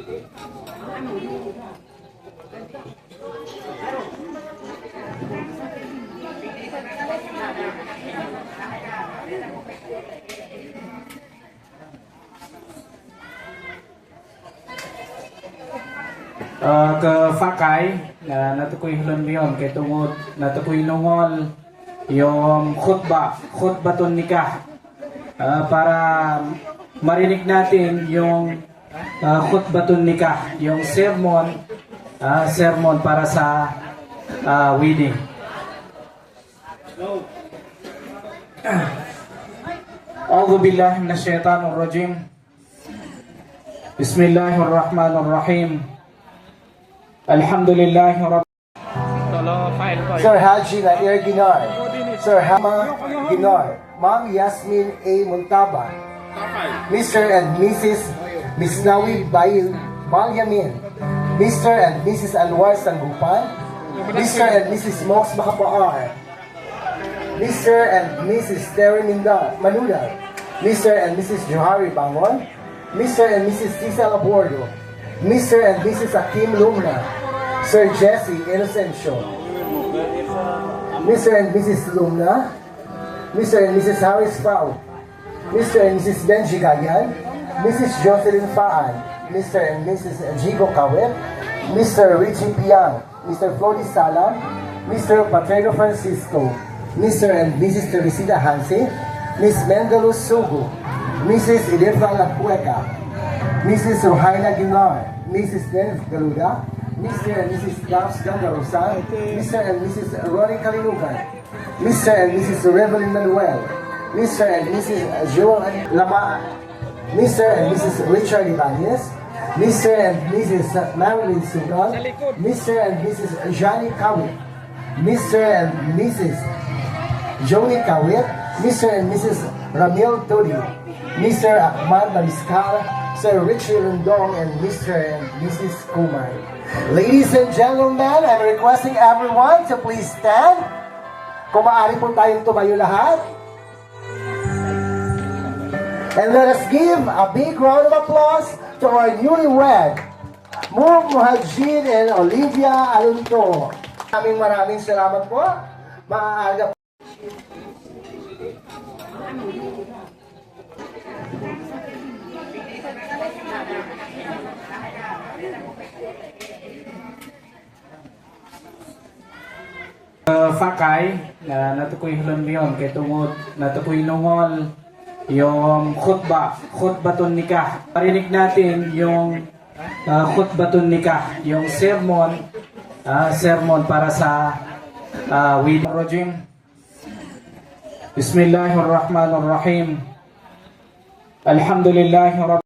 Ke fakay na natukoy hulon biyon kay tungod natukoy nungol yung khutbaton nikah para marinig natin yung khutbaton nikah, yung sermon para sa wedding. A'udzu billahi minasyaitonir rajim. Bismillahirrahmanirrahim. Alhamdulillahi Rabbil Sir Haji Nair Ginar, Sir Hama Ginar, Ma'am Yasmin A. Montaba, Mr. and Mrs. Misnawi Balyamin, Mr. and Mrs. Anwar Sanggupan, Mr. and Mrs. Mox Makapaar, Mr. and Mrs. Terry Manuda, Mr. and Mrs. Johari Bangon, Mr. and Mrs. Cesar Abordo, Mr. and Mrs. Akim Lumna, Sir Jesse Inocencio, Mr. and Mrs. Lumna, Mr. and Mrs. Harris Pau, Mr. and Mrs. Benji Gayan, Mrs. Jocelyn Faan, Mr. and Mrs. Jigo Kawet, Mr. Richie Piang, Mr. Flori Salam, Mr. Patrero Francisco, Mr. and Mrs. Teresita Hansi, Miss Mendelus Sugu, Mrs. Ilefra Lapueca, Mrs. Rohaina Ginar, Mrs. Dennis Galuda, Mr. and Mrs. Daps Gandarosa, Mr. and Mrs. Ronnie Kalinugan, Mr. and Mrs. Revelin Manuel, Mr. and Mrs. Joel Lama, Mr. and Mrs. Richard Ibanez, Mr. and Mrs. Marilyn Sugal, Mr. and Mrs. Johnny Kawit, Mr. and Mrs. Joey Kawit, Mr. and Mrs. Ramil Todi, Mr. Ahmad Namiskal, Sir Richie Lundong, and Mr. and Mrs. Kumar. Ladies and gentlemen, I'm requesting everyone to please stand. Kung maaari po tayong tumayo lahat. And let us give a big round of applause to our newlywed, Muhajin and Olivia Alunto. Maraming salamat po. Maaga po. Fakay na natukoy hulon biyon kay tungod natukoy nungol yung khutbaton nikah. Marinig natin yung khutbaton nikah, yung sermon para sa wedding. Bismillahirrahmanirrahim. Alhamdulillahi Rabbil